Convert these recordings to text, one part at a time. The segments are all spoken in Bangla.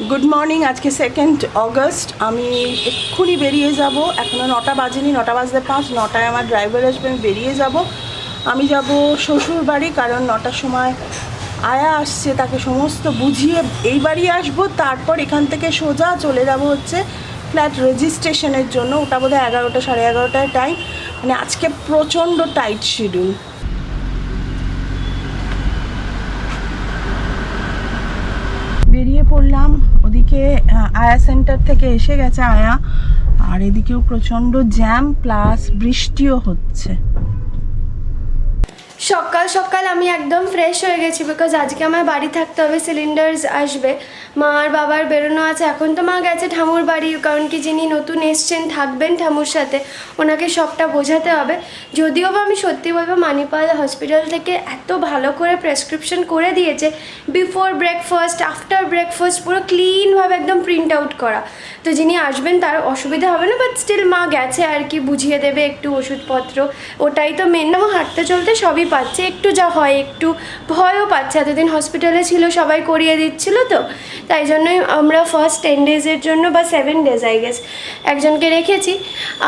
Good morning. আজকে 2 অগস্ট। আমি এক্ষুনি বেরিয়ে যাব, এখনও 9টা বাজেনি, 9টা বাজতে 5, 9টায় আমার ড্রাইভার আসবে, আমি বেরিয়ে যাব। আমি যাব শ্বশুর বাড়ি, কারণ 9টার সময় আয়া আসছে, তাকে সমস্ত বুঝিয়ে এই বাড়ি আসবো। তারপর এখান থেকে সোজা চলে যাব হচ্ছে ফ্ল্যাট রেজিস্ট্রেশনের জন্য। ওটা বোধহয় 11টা, 11:30টায় টাইম। মানে আজকে প্রচণ্ড টাইট শিডিউল। বেরিয়ে পড়লাম। ওদিকে আয়া সেন্টার থেকে এসে গেছে আয়া, আর এদিকেও প্রচণ্ড জ্যাম প্লাস বৃষ্টিও হচ্ছে। সকাল সকাল আমি একদম ফ্রেশ হয়ে গেছি, বিকজ আজকে আমার বাড়ি থাকতে হবে, সিলিন্ডার্স আসবে, মা আর বাবার বেরোনো আছে। এখন তো মা গেছে ঠামুর বাড়ি, কারণ কি যিনি নতুন এসছেন থাকবেন ঠামুর সাথে, ওনাকে সবটা বোঝাতে হবে। যদিও বা আমি সত্যি বলবো, মানিপাল হসপিটাল থেকে এত ভালো করে প্রেসক্রিপশন করে দিয়েছে, বিফোর ব্রেকফাস্ট, আফটার ব্রেকফাস্ট, পুরো ক্লিনভাবে একদম প্রিন্ট আউট করা। তো যিনি আসবেন তার অসুবিধা হবে না, বাট স্টিল মা গেছে আর কি, বুঝিয়ে দেবে একটু ওষুধপত্র, ওটাই তো মেন। না, হাঁটতে চলতে সবই পাচ্ছে, একটু যা হয় একটু ভয়ও পাচ্ছে, এতদিন হসপিটালে ছিল, সবাই করিয়ে দিচ্ছিল, তো তাই জন্যই আমরা ফার্স্ট 10 ডেজের জন্য বা 7 ডেজ আই গেস একজনকে রেখেছি।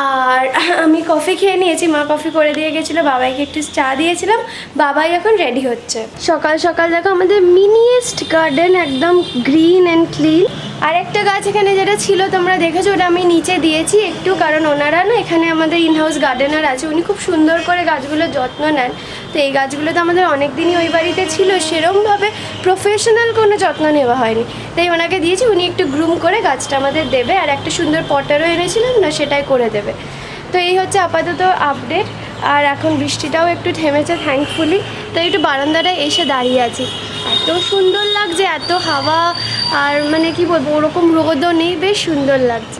আর আমি কফি খেয়ে নিয়েছি, মা কফি করে দিয়ে গেছিলো, বাবাইকে একটু চা দিয়েছিলাম, বাবাই এখন রেডি হচ্ছে। সকাল সকাল দেখো আমাদের মিনিয়েস্ট গার্ডেন, একদম গ্রিন অ্যান্ড ক্লিন। আর একটা গাছ এখানে যেটা ছিল তোমরা দেখেছো, ওটা আমি নিচে দিয়েছি একটু, কারণ ওনারা না এখানে আমাদের ইনহাউস গার্ডেনার আছে, উনি খুব সুন্দর করে গাছগুলোর যত্ন নেন। তো এই গাছগুলো তো আমাদের অনেক দিনই ওই বাড়িতে ছিল, সেরমভাবে প্রফেশনাল কোনো যত্ন নেওয়া হয়নি, তাই ওনাকে দিয়েছি, উনি একটু গ্রুম করে গাছটা আমাদের দেবে। আর একটা সুন্দর পটারও এনেছিলাম না, সেটাই করে দেবে। তো এই হচ্ছে আপাতত আপডেট। আর এখন বৃষ্টিটাও একটু থেমেছে থ্যাঙ্কফুলি, তাই একটু বারান্দাটায় এসে দাঁড়িয়ে আছি। এত সুন্দর লাগছে, এত হাওয়া, আর মানে কি বলবো, ওরকম রোদও নেই, বেশ সুন্দর লাগছে।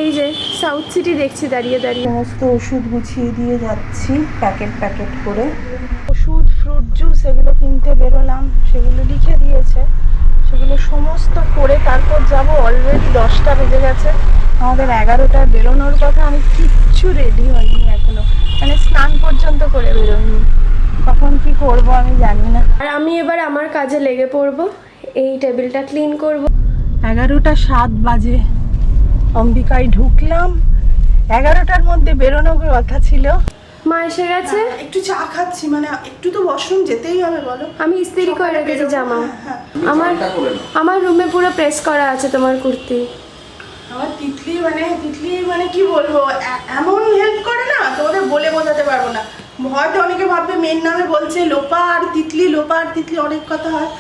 এই যে সাউথ সিটি দেখছি দাঁড়িয়ে দাঁড়িয়ে। সমস্ত ওষুধ গুছিয়ে দিয়ে যাচ্ছি প্যাকেট প্যাকেট করে। ওষুধ, ফ্রুট জুস এগুলো কিনতে বেরোলাম, সেগুলো লিখে দিয়েছে, সেগুলো সমস্ত করে তারপর যাব। অলরেডি 10টা বেজে গেছে, আমাদের 11টায় বেরোনোর কথা। আমি কিচ্ছু রেডি হইনি এখনো, মানে স্নান পর্যন্ত করে বেরোইনি। কখন কি করব আমি জানি না। আর আমি এবার আমার কাজে লেগে পড়বো, এই টেবিলটা ক্লিন করব। 11টা 7 বাজে অম্বিকায় ঢুকলাম। 11টার মধ্যে বেরোনোর কথা ছিল। মা এসে গেছে, একটু চা খাচ্ছি, মানে একটু তো ওয়াশরুম যেতেই হবে বলো। আমি ইস্ত্রি করে রেখেছি জামা। হ্যাঁ। আমার রুমে পুরো প্রেস করা আছে তোমার কুর্তি। আমার তিতলি মানে কি বলবো, এমন হেল্প করে না, তোমাদের বলে বোঝাতে পারবো না। হয়তো অনেকে ভাববে মেয়ের নামে বলছে, লোপা আর তিতলি, লোপা আর তিতলি অনেক কথা হয়।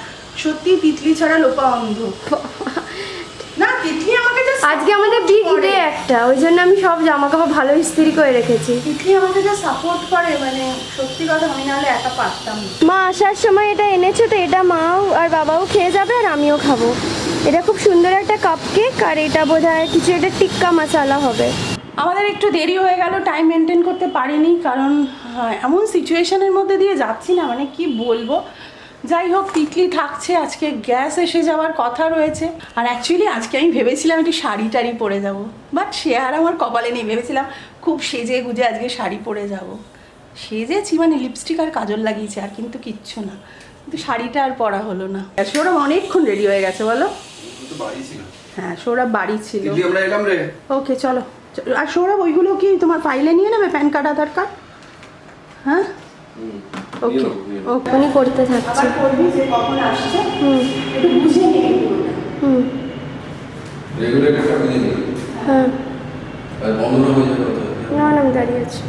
সত্যি তিতলি ছাড়া লোপা অন্ধ। না, তিতলি আমাকে আজকে আমাদের বিগ ডে একটা, ওই জন্য আমি সব জামা কাপড় ভালো ইস্ত্রি করে রেখেছি। তিতলি আমাকে যা সাপোর্ট করে, মানে সত্যি কথা, আমি নাহলে একা পারতাম না। মা আসার সময় এটা এনেছো, তো এটা মাও আর বাবাও খেয়ে যাবে আর আমিও খাবো। এটা খুব সুন্দর একটা কাপ কেক, আর এটা বোধহয় কিছু একটা টিক্কা মশালা হবে। আমাদের একটু দেরি হয়ে গেল, টাইম মেনটেন করতে পারিনি, কারণ এমন সিচুয়েশনের মধ্যে দিয়ে যাচ্ছি না, মানে কি বলবো। যাই হোক, তিতলি থাকছে, আজকে গ্যাস এসে যাওয়ার কথা রয়েছে। আর অ্যাকচুয়ালি আজকে আমি ভেবেছিলাম একটু শাড়ি টাড়ি পরে যাব, বাট সে আর আমার কপালে নেই। ভেবেছিলাম খুব সেজে গুজে আজকে শাড়ি পরে যাব, সেজেছি, মানে লিপস্টিক আর কাজল লাগিয়েছি, আর কিন্তু কিচ্ছু না। কিন্তু শাড়িটা আর পরা হলো না। সৌরভ অনেকক্ষণ রেডি হয়ে গেছে বলো। হ্যাঁ, সৌরভ বাড়ি ছিল। ওকে চলো। আর সৌরভ, ওইগুলো কি তোমার ফাইলে নিয়ে নেবে, প্যান কার্ড, আধার কার্ড? হ্যাঁ, ওকে ওকে, উনি করতে থাকছে। করবি যে কখন আসছে একটু বুঝে নিবি। রেগুলেটরটা বুঝে নিবি। হ্যাঁ, আর বন্ধ না হয়ে যাবে তো। না, আমি দাঁড়িয়ে আছি।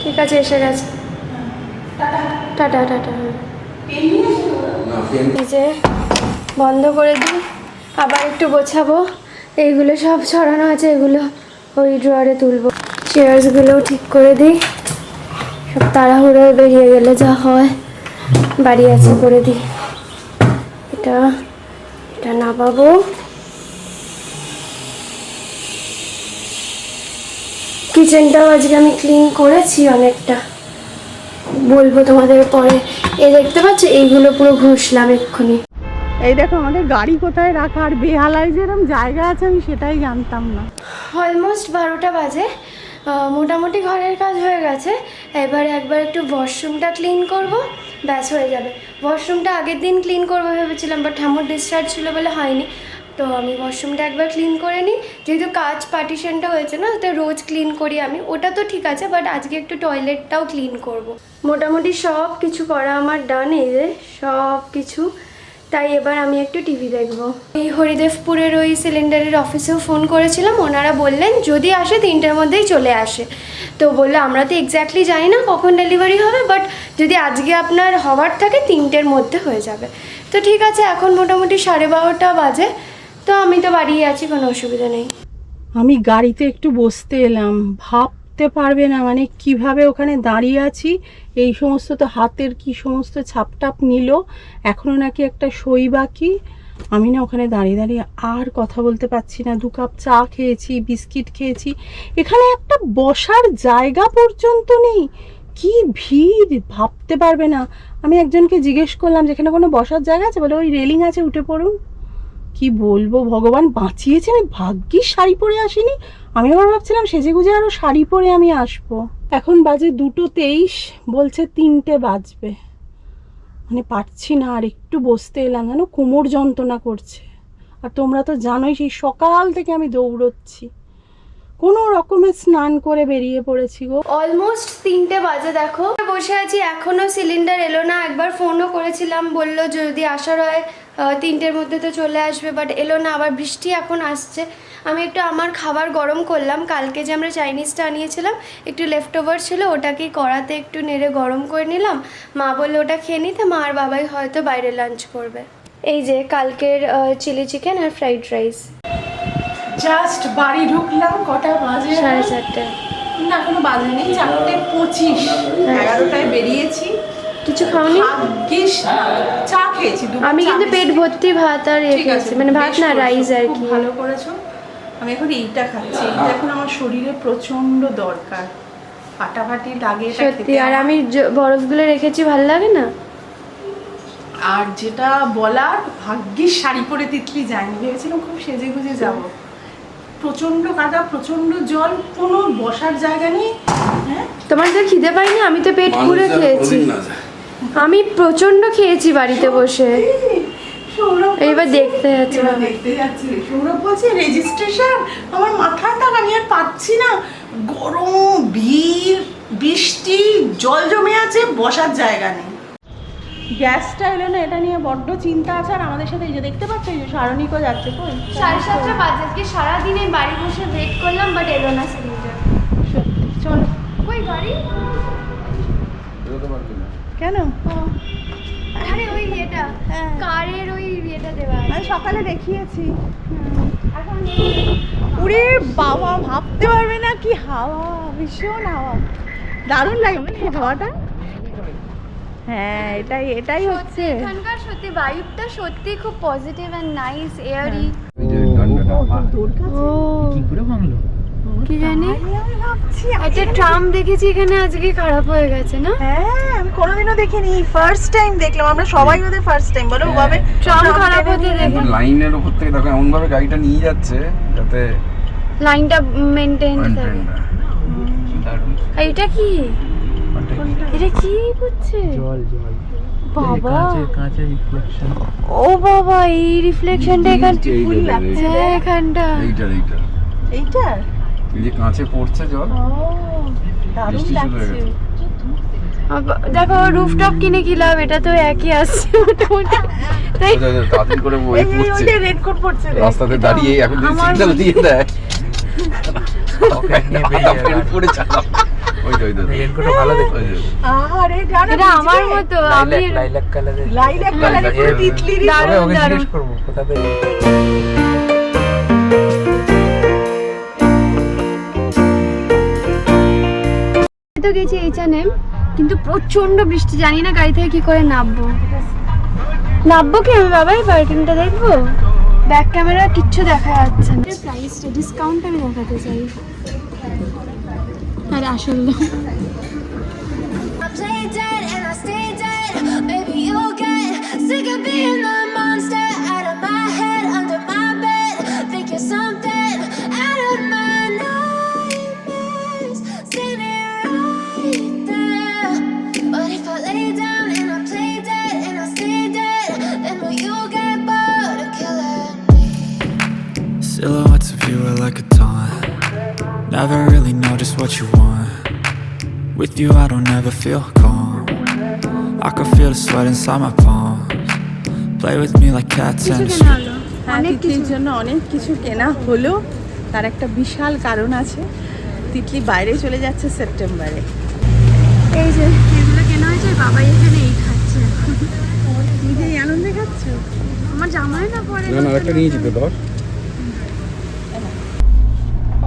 ঠিক আছে, এসে গেছে। Tata tata. এই যে বন্ধ করে দিই, আবার একটু গোছাবো। এইগুলো সব ছড়ানো আছে, এগুলো ওই ড্রয়ারে তুলবো। চেয়ার্সগুলোও ঠিক করে দিই, সব তাড়াহুড়োয় বেরিয়ে গেলে যা হয়। বাড়ি আছে, করে দিই। এটা নামাবো। কিচেনটাও আজকে আমি ক্লিন করেছি অনেকটা, বলবো তোমাদের পরে। এই দেখতে পাচ্ছ, এইগুলো পুরো ঘষলাম এক্ষুনি। এই দেখো আমাদের গাড়ি কোথায় রাখা, আর বেহালায় যেরকম জায়গা আছে আমি সেটাই জানতাম না। অলমোস্ট 12টা বাজে। মোটামুটি ঘরের কাজ হয়ে গেছে। এবারে একবার একটু ওয়াশরুমটা ক্লিন করব, ব্যাস হয়ে যাবে। ওয়াশরুমটা আগের দিন ক্লিন করবো ভেবেছিলাম, বাট ঠাম্মুর ডিসচার্জ ছিল বলে হয়নি। তো আমি ওয়াশরুমটা একবার ক্লিন করে নিই, যেহেতু কাজ পার্টিশনটা হয়েছে না, তো রোজ ক্লিন করি আমি, ওটা তো ঠিক আছে, বাট আজকে একটু টয়লেটটাও ক্লিন করব। মোটামুটি সব কিছু করা আমার ডান, এই যে সব কিছু। তাই এবার আমি একটু টিভি দেখব। এই হরিদেবপুরের ওই সিলিন্ডারের অফিসেও ফোন করেছিলাম, ওনারা বললেন যদি আসে 3টের মধ্যেই চলে আসে। তো বললো আমরা তো এক্স্যাক্টলি জানি না কখন ডেলিভারি হবে, বাট যদি আজকে আপনার হওয়ার থাকে 3টের মধ্যে হয়ে যাবে। তো ঠিক আছে, এখন মোটামুটি 12:30 বাজে, তো আমি তো বাড়িয়ে আছি, কোনো অসুবিধা নেই। আমি গাড়িতে একটু বসতে এলাম, ভাবতে পারবে না মানে কিভাবে ওখানে দাঁড়িয়ে আছি। এই সমস্ত তো হাতের কি সমস্ত ছাপটাপ নিল, এখনও নাকি একটা সই বাকি। আমি না ওখানে দাঁড়িয়ে দাঁড়িয়ে আর কথা বলতে পারছি না। 2 কাপ চা খেয়েছি, বিস্কিট খেয়েছি, এখানে একটা বসার জায়গা পর্যন্ত নেই। কি ভিড় ভাবতে পারবে না। আমি একজনকে জিজ্ঞেস করলাম যেখানে কোনো বসার জায়গা আছে, বলে ওই রেলিং আছে, উঠে পড়ুন। কি বলবো, ভগবান বাঁচিয়েছে, আমি ভাগ্যিস শাড়ি পরে আসিনি। আমি আবার ভাবছিলাম সেজে গুজে আরো শাড়ি পরে আমি আসবো। এখন বাজে 2:23, বলছে 3টে বাজবে। মানে পারছি না, আর একটু বসতে এলাম, জানো কোমর যন্ত্রণা করছে। আর তোমরা তো জানোই সেই সকাল থেকে আমি দৌড়চ্ছি, কোনো রকমের স্নান করে বেরিয়ে পড়েছি গো। অলমোস্ট 3টে বাজে, দেখো বসে আছি, এখনও সিলিন্ডার এলো না। একবার ফোনও করেছিলাম, বললো যদি আসার হয় 3টের মধ্যে তো চলে আসবে, বাট এলো না। আবার বৃষ্টি এখন আসছে। আমি একটু আমার খাবার গরম করলাম, কালকে যে আমরা চাইনিজটা আনিয়েছিলাম একটু লেফট ওভার ছিল, ওটাকেই কড়াতে একটু নেড়ে গরম করে নিলাম। মা বললো ওটা খেয়ে নিতে, মা আর বাবাই হয়তো বাইরে লাঞ্চ করবে। এই যে কালকের চিলি চিকেন আর ফ্রাইড রাইস। জাস্ট বাড়ি ঢুকলাম, কটা বাজে? 4:30। না এখনো বাজেনি, 4:25। 11টায় বেরিয়েছি। কিছু খাওনি? ভাগ্যিস চা খেয়েছি। আমি কিন্তু পেট ভর্তি ভাত আর খেয়েছি, মানে ভাত না রাইস আর কি। ভালো করেছো। আমি এখন এইটা খাচ্ছি, এটা এখন আমার শরীরে প্রচন্ড দরকার, ফাটাফাটি লাগে এটা সত্যি। খেতে। আর আমি বরফগুলো রেখেছি, ভালো লাগে না। আর যেটা বলার, ভাগ্যিস শাড়ি পরে তিতলি যায়নি, ভেবেছিলাম খুব সেজে গুজে যাবো। প্রচন্ড কাদা, প্রচন্ড জল, কোনো বসার জায়গা নেই। হ্যাঁ তোমার তো খিদে পাইনি? আমি তো পেট পুরে খেয়েছি, আমি প্রচন্ড খেয়েছি বাড়িতে বসে। এইবার দেখতে যাচ্ছি, সৌরভ বলছে রেজিস্ট্রেশন, আমার মাথায় টাক, আমি আর পাচ্ছি না। গরম, ভিড়, বৃষ্টি, জল জমে আছে, বসার জায়গা নেই। গ্যাসটা এলো না, এটা নিয়ে বড্ড চিন্তা আছে। আর আমাদের সাথে এই যে দেখতে পাচ্ছ, এই যে সারণিকও যাচ্ছে। কই 7:30 বাজে, আজকে সারাদিনে বাড়ি বসে ওয়েট করলাম, বাট এলো না সিলিন্ডার। সত্যি, চলো। কই গাড়ি? কেন? আরে ওই ইয়েটা, কারের ওই ইয়েটা দেওয়া আছে। আমি সকালে দেখিয়েছি। উরে বাবা, ভাবতে পারবে না কি হাওয়া, ভীষণ হাওয়া, দারুণ লাগে মানে হাওয়াটা। হ্যাঁ এটাই হচ্ছে এখানকার সত্যি ভাইবটা সত্যি খুব পজিটিভ এন্ড নাইস, এয়ারি। কি জানি একটা ট্রাম দেখেছি এখানে, আজকে খারাপ হয়ে গেছে না? হ্যাঁ, আমি কোনোদিনও দেখিনি, ফার্স্ট টাইম দেখলাম। আমরা সবাই ওদের ফার্স্ট টাইম, বলো ওভাবে ট্রাম খারাপ হতে দেখে। লাইনের উপর থেকে দেখো এমন ভাবে গাড়িটা নিয়ে যাচ্ছে যাতে লাইনটা মেইনটেইন থাকে। এইটা কি? এটা কি করছে? জল বাবা, কাঁচের রিফ্লেকশন। ও বাবা, এই রিফ্লেকশনটা এখানে ফুল লাগছে। হ্যাঁ এখানটা। এইটা এই যে কাঁচে পড়ছে জল, দারুণ বৃষ্টি শুরু হয়ে লাগছে। গেছে। দেখো রুফটপ কিনে কি লাভ, এটা তো একই আসছে মোটামুটি। তাই তাড়াতাড়ি করে বই পড়ছে ওইটা রেড কোট পড়ছে রাস্তাতে দাঁড়িয়ে, এখন যদি সিগন্যাল দিয়ে দেয় পড়ে চালাও। ওই রেনকোটটা ভালো দেখতে। আরে জানো এটা আমার মতো, আমি লাইলাক কালারের। লাইলাক কালারের পুরো তিতলির। তবে দারুণ ওকে দারুণ। জিজ্ঞেস করবো কোথা থেকে। তো গেছি H&M, কিন্তু প্রচন্ড বৃষ্টি, জানি না গাড়ি থেকে কি করে নামবো কি আমি বাবাই পার্কিংটা দেখবো। ব্যাক ক্যামেরা কিচ্ছু দেখা যাচ্ছে না। প্রাইসটা ডিসকাউন্ট আমি দেখাতে চাই। আরে আসল I play dead and I stay dead. Baby, you'll get sick of being the monster out of my head, under my bed. Think you're something out of my nightmares. Silhouettes of you are like a taunt. Never really know just what you want. With you I don't ever feel calm. I can feel the sweat inside my palms. Play with me like cats and a street. হ্যাঁ, তিতলির জন্য অনেক কিছু কেনা হলো। তার একটা বিশাল কারণ আছে, তিতলি বাইরে চলে যাচ্ছে সেপ্টেম্বরে। এই যে এগুলো কেনা হয়েছে, বাবাই এখানে এই খাচ্ছে। নিজেই আনন্দে খাচ্ছ? আমার জামাই না পরে না একটা নিয়েছি তো ধর।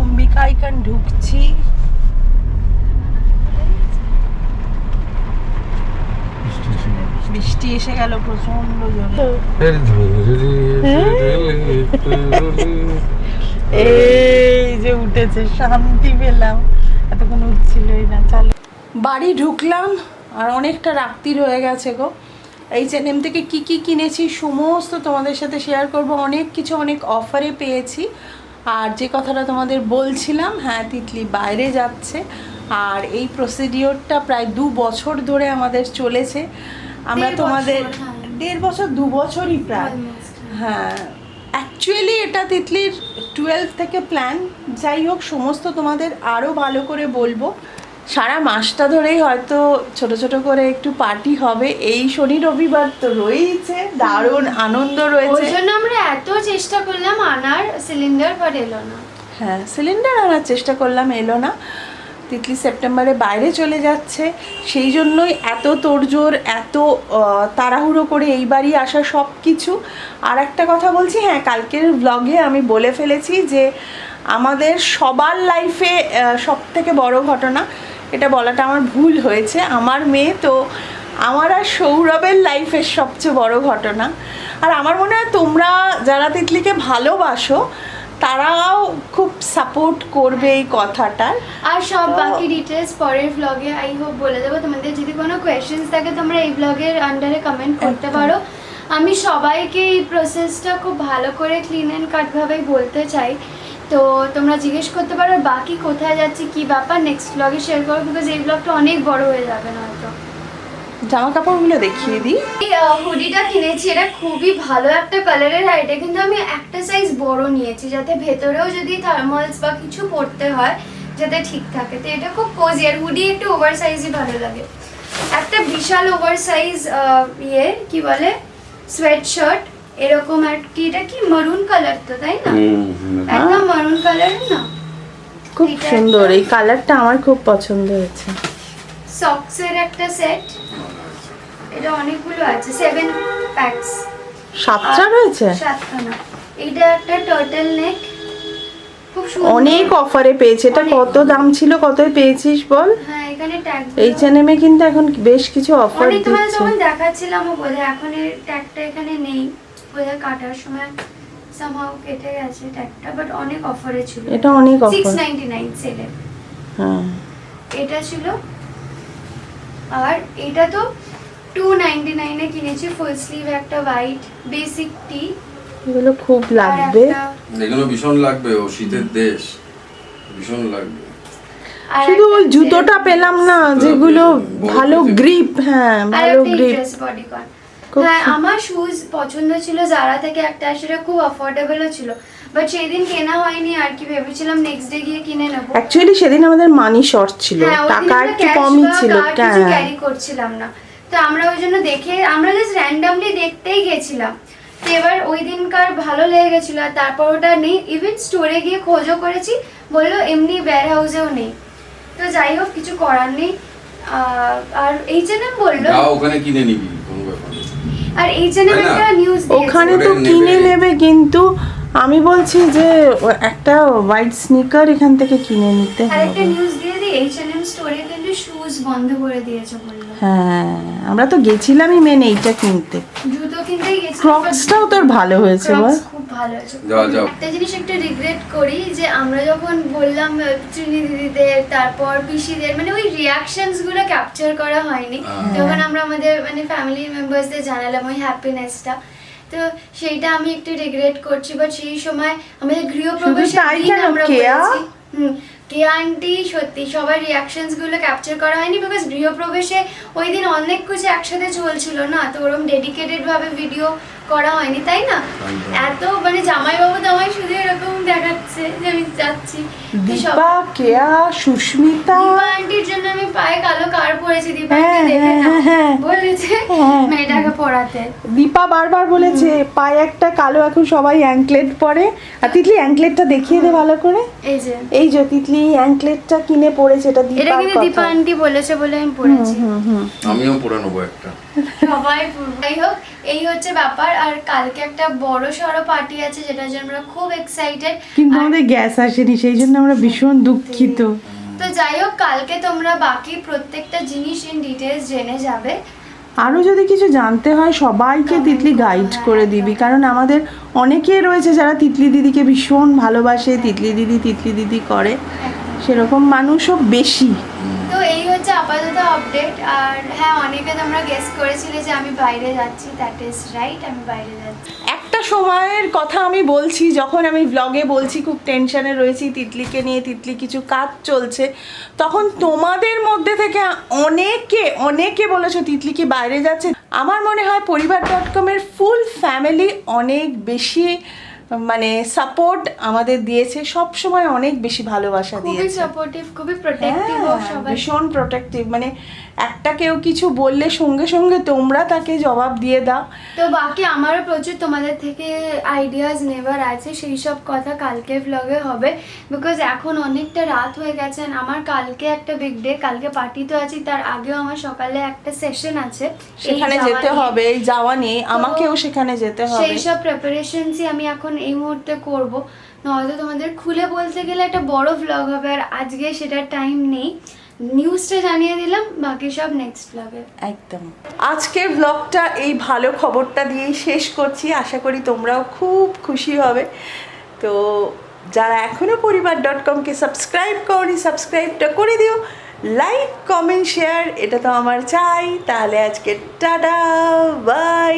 অম্বিকা এখান ঢুকছি। বৃষ্টি এসে গেল প্রচন্ড জোরে। এই যে উঠেছে, শান্তি পেলাম, এতক্ষণ উঠছিলই না। চলো বাড়ি ঢুকলাম আর অনেকটা রাত্রির হয়ে গেছে গো। H&M থেকে কি কি কিনেছি সমস্ত তোমাদের সাথে শেয়ার করব। অনেক কিছু অনেক অফারে পেয়েছি। আর যে কথাটা তোমাদের বলছিলাম, হ্যাঁ তিতলি বাইরে যাচ্ছে, আর এই প্রসিডিওরটা প্রায় 2 বছর ধরে আমাদের চলেছে। আমরা 1.5 তোমাদের বছর, হ্যাঁ। 1.5 বছর 2 বছরই প্রায়। হ্যাঁ অ্যাকচুয়ালি এটা তিতলির 12 থেকে প্ল্যান। যাই হোক, সমস্ত তোমাদের আরও ভালো করে বলবো। সারা মাসটা ধরেই হয়তো ছোট ছোট করে একটু পার্টি হবে। এই শনি রবিবার তো রয়েছে, দারুণ আনন্দ ওই রয়েছে। জন্য আমরা এত চেষ্টা করলাম আনার, সিলিন্ডার বাট এলো না। হ্যাঁ সিলিন্ডার আনার চেষ্টা করলাম, এলো না। তিতলি সেপ্টেম্বরে বাইরে চলে যাচ্ছে, সেই জন্যই এত তোড়জোড়, এত তাড়াহুড়ো করে এই বাড়ি আসা সব কিছু। আর একটা কথা বলছি, হ্যাঁ কালকের ব্লগে আমি বলে ফেলেছি যে আমাদের সবার লাইফে সব থেকে বড় ঘটনা, এটা বলাটা আমার ভুল হয়েছে। আমার মেয়ে তো আমার আর সৌরভের লাইফের সবচেয়ে বড় ঘটনা। আর আমার মনে হয় তোমরা যারা তিতলিকে ভালোবাসো তারাও খুব সাপোর্ট করবে এই কথাটার। আর সব বাকি ডিটেলস পরের ব্লগে আই হোপ বলে দেবো। তোমাদের যদি কোনো কোয়েশ্চেন্স থাকে তোমরা এই ব্লগের আন্ডারে কমেন্ট করতে পারো। আমি সবাইকে এই প্রসেসটা খুব ভালো করে ক্লিন অ্যান্ড কাটভাবেই বলতে চাই, তো তোমরা জিজ্ঞেস করতে পারো। আর বাকি কোথায় যাচ্ছি কী ব্যাপার নেক্সট ব্লগে শেয়ার করো, বিকজ এই ব্লগটা অনেক বড় হয়ে যাবে না হয়তো। জামা কাপড়গুলো দেখিয়ে দিই। এই হুডিটা কিনেছি, এটা খুবই ভালো একটা কালারের। আর এটা কিন্তু আমি একটা সাইজ বড় নিয়েছি, যাতে ভেতরেও যদি থার্মালস বা কিছু পরতে হয় যাতে ঠিক থাকে। তো এটা খুব কোজি, আর হুডি একটু ওভার সাইজই ভালো লাগে। একটা বিশাল ওভার সাইজ কি বলে সোয়েট শার্ট, এরকম আর কি, এটা কি মারুন কালার তো তাই না? একদম মারুন কালার না, খুব এটা সুন্দর, একটা- এই কালারটা আমার খুব পছন্দ হয়েছে। সক্সের একটা সেট, এটা অনেকগুলো আছে, 7 প্যাকস, 7টা রয়েছে। 7খানা। এটা একটা টার্টল নেক, খুব সুন্দর। অনেক অফারে পেয়েছে। এটা অনেক। কত দাম ছিল, কতই পেয়েছিস বল? হ্যাঁ এখানে ট্যাগ H&M এ কিন্তু এখন বেশ কিছু অফার অনেক তোমাদের দিচ্ছে। তখন দেখাচ্ছিলাম, ও বোধহয় এখন এর ট্যাগটা এখানে নেই, বোধহয় কাটার সময় সামহাউ কেটে গেছে ট্যাগটা, বাট অনেক অফারে ছিল। এটা অনেক অফার। 699 সেলে হ্যাঁ এটা ছিল। আর এটা তো 299 এ কিনেছি, ফুল স্লিভ একটা হোয়াইট বেসিক টি। এগুলো খুব আর লাগবে। এগুলো ভীষণ লাগবে, ও শীতের দেশ, ভীষণ লাগবে। শুধু ওই জুতোটা পেলাম না যেগুলো ভালো গ্রিপ। হ্যাঁ ভালো গ্রিপ। খুব হ্যাঁ আমার শুজ পছন্দ ছিল জারা থেকে একটা, সেটা খুব অ্যাফোর্ডেবলও ছিল, বাট সেদিন কেনা হয়নি আর কি। ভেবেছিলাম নেক্সট ডে গিয়ে কিনে নেব। অ্যাকচুয়ালি সেদিন আমাদের মানি শর্ট ছিল, টাকা একটু কমই ছিল। ক্যারি করছিলাম না, তো আমরা ওই জন্য দেখে আমরা জাস্ট র্যান্ডমলি দেখতেই গেছিলাম। তো এবার ওই দিনকার ভালো লেগে গেছিল, আর তারপর ওটা নেই। ইভেন স্টোরে গিয়ে খোঁজও করেছি, বললো এমনি ওয়্যার হাউসেও নেই। তো যাই হোক কিছু করার নেই। আর H&M বললো, যাও ওখানে কিনে নিবি, কোনো ব্যাপার নেই। আর H&M তাই না? একটা নিউজ ওখানে দিয়েছে। তো ওটা কিনে নেবে। নেবে, কিন্তু আমি বলছি যে একটা হোয়াইট স্নিকার এখান থেকে কিনে নিতে আর একটা হবে। নিউজ দিয়ে দিই, H&M স্টোরে কিন্তু শুজ বন্ধ করে দিয়েছে বললো। হ্যাঁ আমরা তো গেছিলামই মেন এইটা কিনতে। জুতো কিনতেই গেছি। ক্রক্সটাও তোর ভালো হয়েছে বল? খুব ভালো হয়েছে। যাও, যাও। একটা জিনিস একটু রিগ্রেট করি যে আমরা যখন বললাম চিনি দিদিদের, তারপর পিসিদের, মানে ওই রিয়াকশনস গুলো ক্যাপচার করা হয়নি। তখন আমরা আমাদের মানে ফ্যামিলি মেম্বার্সদের জানালাম ওই হ্যাপিনেসটা, তো সেইটা আমি একটু রিগ্রেট করছি। বাট সেই সময় আমাদের গৃহপ্রবেশের তাই দিন কেন, আমরা কেয়া? বলেছি কে আন্টি সত্যি সবার রিয়াকশনসগুলো ক্যাপচার করা হয়নি, বিকজ গৃহপ্রবেশে ওই দিন অনেক কিছু একসাথে চলছিল না, তো ওরকম ডেডিকেটেডভাবে ভিডিও করা হয়নি, তাই না? একদম। এত মানে জামাইবাবু দামাই শুধু এরকম দেখাচ্ছে যে আমি যাচ্ছি। তো সব- দীপা, কেয়া, সুস্মিতা, দীপা আন্টির জন্য আমি পায়ে কালো কার পরেছি, দীপা হ্যাঁ, আন্টি দেখে হ্যাঁ, নাও হ্যাঁ। বলেছে হ্যাঁ। মেয়েটাকে পড়াতে। দীপা বারবার বলেছে পায়ে একটা কালো, এখন সবাই অ্যাঙ্কলেট পরে। আর তিতলি অ্যাঙ্কলেটটা দেখিয়ে দে ভালো করে। এই যে এই যে তিতলি অ্যাঙ্কলেটটা কিনে পড়েছে, এটা এটা দীপার কিন্তু দীপা কথা। আন্টি বলেছে বলে আমি পড়েছি। আমিও পরে নেবো একটা। সবাই পড়বো। যাই হোক, এই হচ্ছে ব্যাপার। আর কালকে একটা বড় সড়ো পার্টি আছে যেটার জন্য আমরা খুব এক্সাইটেড। কিন্তু আমাদের গ্যাস আসেনি, সেই জন্য আমরা ভীষণ দুঃখিত। তো যাই হোক, কালকে তোমরা বাকি প্রত্যেকটা জিনিস ইন ডিটেলস জেনে যাবে। আরও যদি কিছু জানতে হয় সবাইকে তিতলি গাইড করে দিবি, কারণ আমাদের অনেকে রয়েছে যারা তিতলি দিদিকে ভীষণ ভালোবাসে, তিতলি দিদি করে, সেরকম মানুষও বেশি। তো এই হচ্ছে আপাতত আপডেট। আর হ্যাঁ, অনেকে তোমরা গেস করেছিলে যে আমি বাইরে যাচ্ছি, দ্যাট ইজ রাইট, আমি বাইরে যাচ্ছি। একটা সময়ের কথা আমি বলছি, যখন আমি ব্লগে বলছি খুব টেনশনে রয়েছি তিতলিকে নিয়ে, তিতলি কিছু কাজ চলছে, তখন তোমাদের মধ্যে থেকে অনেকে বলেছো তিতলি কি বাইরে যাচ্ছে। আমার মনে হয় পরিবার.com-এর ফুল ফ্যামিলি অনেক বেশি মানে সাপোর্ট আমাদের দিয়েছে, সব সময় অনেক বেশি ভালোবাসা খুবই দিয়েছে। সাপোর্টিভ, খুবই প্রোটেক্টিভ সবাই। ভীষণ প্রোটেক্টিভ, মানে একটা কেউ কিছু বললে সঙ্গে সঙ্গে তোমরা তাকে জবাব দিয়ে দাও। তো বাকি আমারও প্রচুর তোমাদের থেকে আইডিয়াস নেবার আছে, সেই সব কথা কালকে ব্লগে হবে, বিকজ এখন অনেকটা রাত হয়ে গেছে। আর আমার কালকে একটা বিগ ডে, কালকে পার্টি তো আছে, তার আগেও আমার সকালে একটা সেশন আছে, সেখানে যেতে হবে, এই যাওয়া নিয়ে আমাকেও সেখানে যেতে হবে। সেই সব প্রিপারেশনসই আমি এখন এই মুহূর্তে করব, নয়তো তোমাদের খুলে বলতে গেলে একটা বড় ব্লগ হবে, আর আজকে সেটার টাইম নেই। নিউজটা জানিয়ে দিলাম, বাকি সব নেক্সট ব্লগে। একদম। আজকের ব্লগটা এই ভালো খবরটা দিয়েই শেষ করছি, আশা করি তোমরাও খুব খুশি হবে। তো যারা এখনও পরিবার.com-কে সাবস্ক্রাইব করনি, সাবস্ক্রাইবটা করে দিও, লাইক কমেন্ট শেয়ার এটা তো আমার চাই। তাহলে আজকে টাটা, বাই।